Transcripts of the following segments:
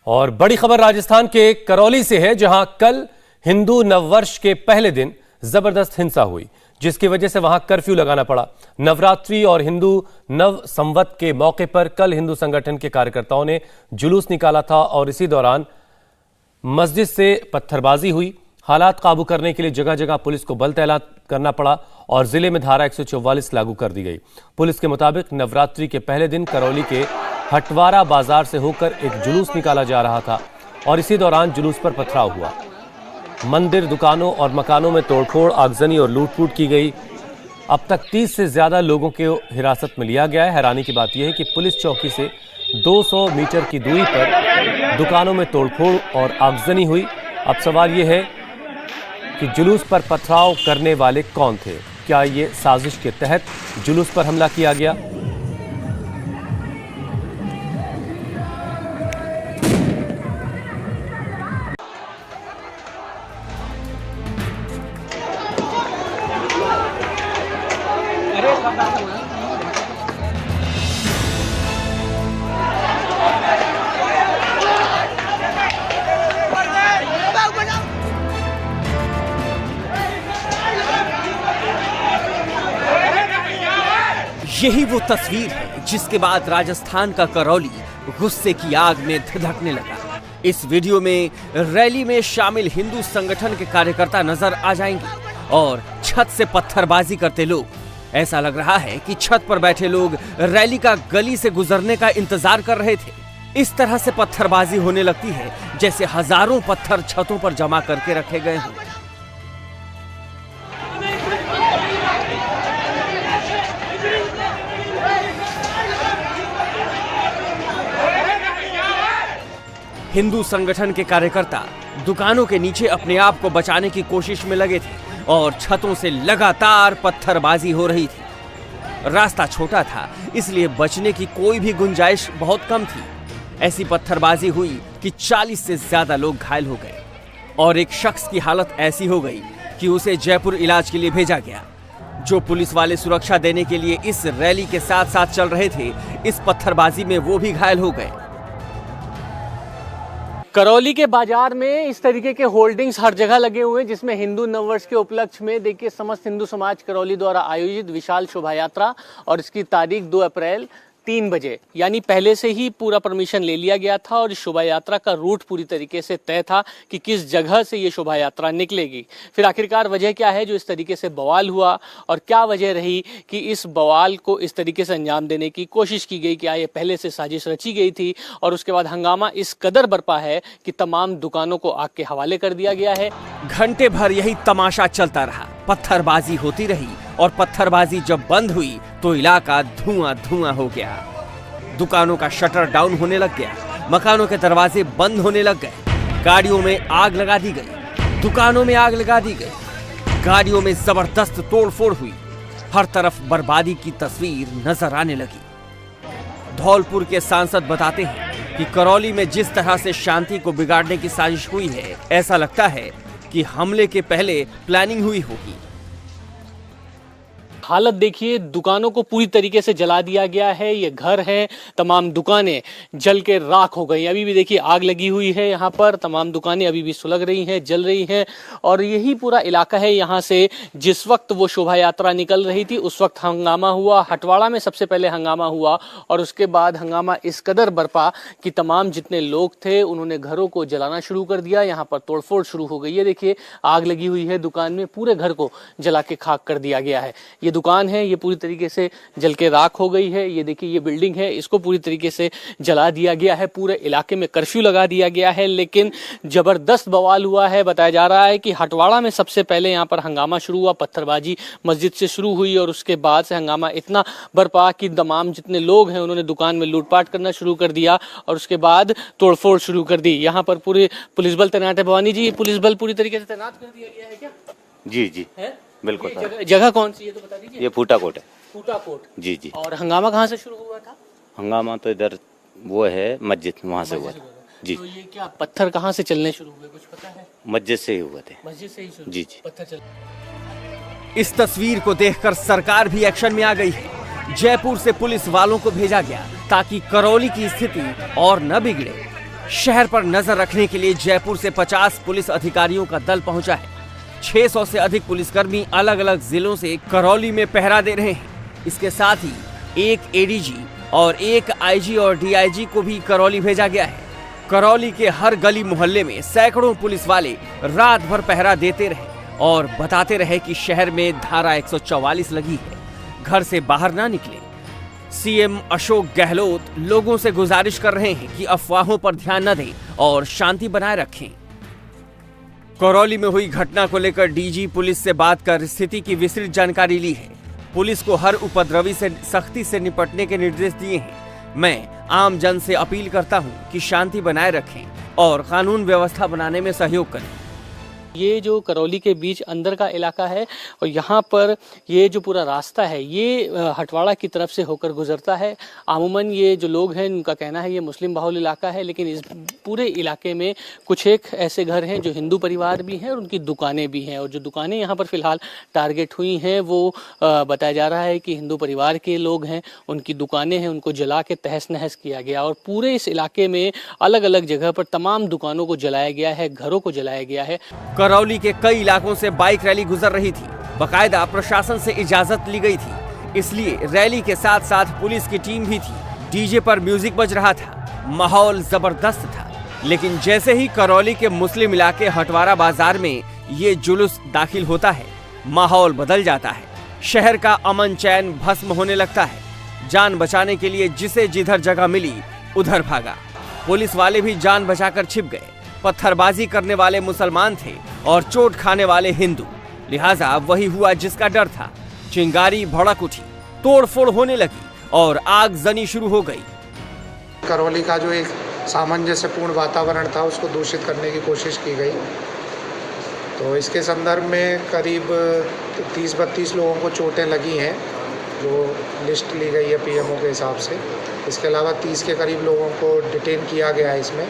और बड़ी खबर राजस्थान के करौली से है, जहां कल हिंदू नववर्ष के पहले दिन जबरदस्त हिंसा हुई, जिसकी वजह से वहां कर्फ्यू लगाना पड़ा। नवरात्रि और हिंदू नव संवत के मौके पर कल हिंदू संगठन के कार्यकर्ताओं ने जुलूस निकाला था और इसी दौरान मस्जिद से पत्थरबाजी हुई। हालात काबू करने के लिए जगह जगह पुलिस को बल तैनात करना पड़ा और जिले में धारा 144 लागू कर दी गई। पुलिस के मुताबिक नवरात्रि के पहले दिन करौली के हटवारा बाजार से होकर एक जुलूस निकाला जा रहा था और इसी दौरान जुलूस पर पथराव हुआ। मंदिर, दुकानों और मकानों में तोड़फोड़, आगजनी और लूटपूट की गई। अब तक 30 से ज्यादा लोगों को हिरासत में लिया गया है। हैरानी की बात यह है कि पुलिस चौकी से 200 मीटर की दूरी पर दुकानों में तोड़फोड़ और आगजनी हुई। अब सवाल यह है कि जुलूस पर पथराव करने वाले कौन थे? क्या ये साजिश के तहत जुलूस पर हमला किया गया? यही वो तस्वीर है जिसके बाद राजस्थान का करौली गुस्से की आग में धधकने लगा। इस वीडियो में रैली में शामिल हिंदू संगठन के कार्यकर्ता नजर आ जाएंगे और छत से पत्थरबाजी करते लोग। ऐसा लग रहा है कि छत पर बैठे लोग रैली का गली से गुजरने का इंतजार कर रहे थे। इस तरह से पत्थरबाजी होने लगती है जैसे हजारों पत्थर छतों पर जमा करके रखे गए हों। हिंदू संगठन के कार्यकर्ता दुकानों के नीचे अपने आप को बचाने की कोशिश में लगे थे और छतों से लगातार पत्थरबाजी हो रही थी। रास्ता छोटा था, इसलिए बचने की कोई भी गुंजाइश बहुत कम थी। ऐसी पत्थरबाजी हुई कि 40 से ज्यादा लोग घायल हो गए और एक शख्स की हालत ऐसी हो गई कि उसे जयपुर इलाज के लिए भेजा गया। जो पुलिस वाले सुरक्षा देने के लिए इस रैली के साथ साथ चल रहे थे, इस पत्थरबाजी में वो भी घायल हो गए। करौली के बाजार में इस तरीके के होल्डिंग्स हर जगह लगे हुए हैं, जिसमें हिंदू नववर्ष के उपलक्ष्य में देखिए समस्त हिंदू समाज करौली द्वारा आयोजित विशाल शोभा यात्रा और इसकी तारीख 2 अप्रैल 3 बजे, यानी पहले से ही पूरा परमिशन ले लिया गया था और इस शोभा यात्रा का रूट पूरी तरीके से तय था कि किस जगह से ये शोभा यात्रा निकलेगी। फिर आखिरकार वजह क्या है जो इस तरीके से बवाल हुआ और क्या वजह रही कि इस बवाल को इस तरीके से अंजाम देने की कोशिश की गई? क्या ये पहले से साजिश रची गई थी? और उसके बाद हंगामा इस कदर बरपा है कि तमाम दुकानों को आग के हवाले कर दिया गया है। घंटे भर यही तमाशा चलता रहा, पत्थरबाजी होती रही और पत्थरबाजी जब बंद हुई तो इलाका धुआं धुआं हो गया। दुकानों का शटर डाउन होने लग गया, मकानों के दरवाजे बंद होने लग गए, गाड़ियों में आग लगा दी गई, दुकानों में आग लगा दी गई, गाड़ियों में जबरदस्त तोड़फोड़ हुई। हर तरफ बर्बादी की तस्वीर नजर आने लगी। धौलपुर के सांसद बताते हैं कि करौली में जिस तरह से शांति को बिगाड़ने की साजिश हुई है, ऐसा लगता है कि हमले के पहले प्लानिंग हुई होगी। हालत देखिए, दुकानों को पूरी तरीके से जला दिया गया है। ये घर है, तमाम दुकानें जल के राख हो गई। अभी भी देखिए आग लगी हुई है यहाँ पर, तमाम दुकानें अभी भी सुलग रही हैं, जल रही हैं और यही पूरा इलाका है। यहाँ से जिस वक्त वो शोभा यात्रा निकल रही थी उस वक्त हंगामा हुआ। हटवाड़ा में सबसे पहले हंगामा हुआ और उसके बाद हंगामा इस कदर बरपा कि तमाम जितने लोग थे उन्होंने घरों को जलाना शुरू कर दिया। यहाँ पर तोड़फोड़ शुरू हो गई है। देखिए आग लगी हुई है दुकान में, पूरे घर को जला के खाक कर दिया गया है। ये दुकान है, ये पूरी तरीके से जल के राख हो गई है। ये देखिए ये बिल्डिंग है, इसको पूरी तरीके से जला दिया गया है। पूरे इलाके में कर्फ्यू लगा दिया गया है, लेकिन जबरदस्त बवाल हुआ है। बताया जा रहा है कि हटवाड़ा में सबसे पहले यहाँ पर हंगामा शुरू हुआ, पत्थरबाजी मस्जिद से शुरू हुई और उसके बाद से हंगामा इतना बरपा कि तमाम जितने लोग हैं उन्होंने दुकान में लूटपाट करना शुरू कर दिया और उसके बाद तोड़फोड़ शुरू कर दी। यहाँ पर पूरे पुलिस बल तैनात है। भवानी जी, पुलिस बल पूरी तरीके से तैनात कर दिया गया है क्या? जी जी है? बिल्कुल। जगह कौन सी है तो बता दीजिए। ये फूटा कोट है। फूटा कोट। जी जी। और हंगामा कहाँ से शुरू हुआ था? हंगामा तो इधर वो है मस्जिद, वहाँ से हुआ था। जी। तो ये क्या पत्थर कहाँ से चलने शुरू हुए, कुछ पता है? मस्जिद से ही हुए थे। मस्जिद से ही शुरू? जी जी। पत्थर चल। इस तस्वीर को देखकर सरकार भी एक्शन में आ गई है। जयपुर से पुलिस वालों को भेजा गया ताकि करौली की स्थिति और न बिगड़े। शहर पर नजर रखने के लिए जयपुर से 50 पुलिस अधिकारियों का दल पहुंचा है। 600 से अधिक पुलिसकर्मी अलग अलग जिलों से करौली में पहरा दे रहे हैं। इसके साथ ही एक एडीजी और एक आईजी और डीआईजी को भी करौली भेजा गया है। करौली के हर गली मोहल्ले में सैकड़ों पुलिस वाले रात भर पहरा देते रहे और बताते रहे कि शहर में धारा 144 लगी है, घर से बाहर ना निकले। सीएम अशोक गहलोत लोगों से गुजारिश कर रहे हैं कि अफवाहों पर ध्यान न दें और शांति बनाए रखें। करौली में हुई घटना को लेकर डीजी पुलिस से बात कर स्थिति की विस्तृत जानकारी ली है। पुलिस को हर उपद्रवी से सख्ती से निपटने के निर्देश दिए हैं। मैं आम जन से अपील करता हूं कि शांति बनाए रखें और कानून व्यवस्था बनाने में सहयोग करें। ये जो करौली के बीच अंदर का इलाका है और यहाँ पर ये जो पूरा रास्ता है ये हटवाड़ा की तरफ से होकर गुजरता है। अमूमन ये जो लोग हैं उनका कहना है ये मुस्लिम बाहुल इलाका है, लेकिन इस पूरे इलाके में कुछ एक ऐसे घर हैं जो हिंदू परिवार भी हैं और उनकी दुकानें भी हैं। और जो दुकानें यहाँ पर फिलहाल टारगेट हुई हैं वो बताया जा रहा है कि हिंदू परिवार के लोग हैं, उनकी दुकानें हैं, उनको जला के तहस नहस किया गया। और पूरे इस इलाके में अलग अलग जगह पर तमाम दुकानों को जलाया गया है, घरों को जलाया गया है। करौली के कई इलाकों से बाइक रैली गुजर रही थी। बकायदा प्रशासन से इजाजत ली गई थी, इसलिए रैली के साथ साथ पुलिस की टीम भी थी। डीजे पर म्यूजिक बज रहा था, माहौल जबरदस्त था। लेकिन जैसे ही करौली के मुस्लिम इलाके हटवाड़ा बाजार में ये जुलूस दाखिल होता है, माहौल बदल जाता है। शहर का अमन चैन भस्म होने लगता है। जान बचाने के लिए जिसे जिधर जगह मिली उधर भागा। पुलिस वाले भी जान बचाकर छिप गए। पत्थरबाजी करने वाले मुसलमान थे और चोट खाने वाले हिंदू, लिहाजा वही हुआ जिसका डर था। चिंगारी भड़क उठी, तोड़फोड़ होने लगी और आगजनी शुरू हो गई। करौली का जो एक सामंजस्यपूर्ण वातावरण था उसको दूषित करने की कोशिश की गई। तो इसके संदर्भ में करीब 30-32 लोगों को चोटें लगी हैं, जो लिस्ट ली गई है पीएमओ के हिसाब से। इसके अलावा 30 के करीब लोगों को डिटेन किया गया है इसमें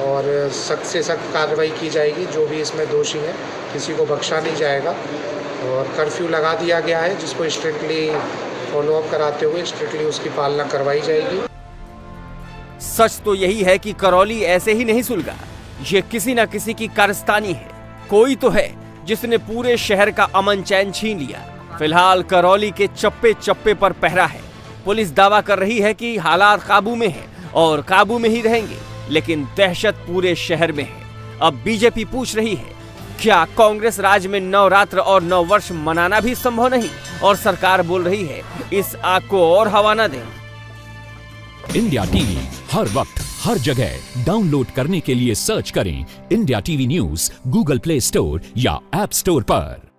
और सख्त से सख्त कार्रवाई की जाएगी। जो भी इसमें दोषी हैं किसी को बख्शा नहीं जाएगा और कर्फ्यू लगा दिया गया है, जिसको स्ट्रिक्टली फॉलोअप कराते हुए स्ट्रिक्टली उसकी पालना करवाई जाएगी। सच तो यही है कि करौली ऐसे ही नहीं सुलगा। ये किसी न किसी की कारस्तानी है। कोई तो है जिसने पूरे शहर का अमन चैन छीन लिया। फिलहाल करौली के चप्पे चप्पे पर पहरा है। पुलिस दावा कर रही है कि हालात काबू में है और काबू में ही रहेंगे, लेकिन दहशत पूरे शहर में है। अब बीजेपी पूछ रही है, क्या कांग्रेस राज में नवरात्र और नववर्ष मनाना भी संभव नहीं? और सरकार बोल रही है इस आग को और हवा न दें। इंडिया टीवी हर वक्त हर जगह डाउनलोड करने के लिए सर्च करें India TV news Google play store या ऐप स्टोर पर।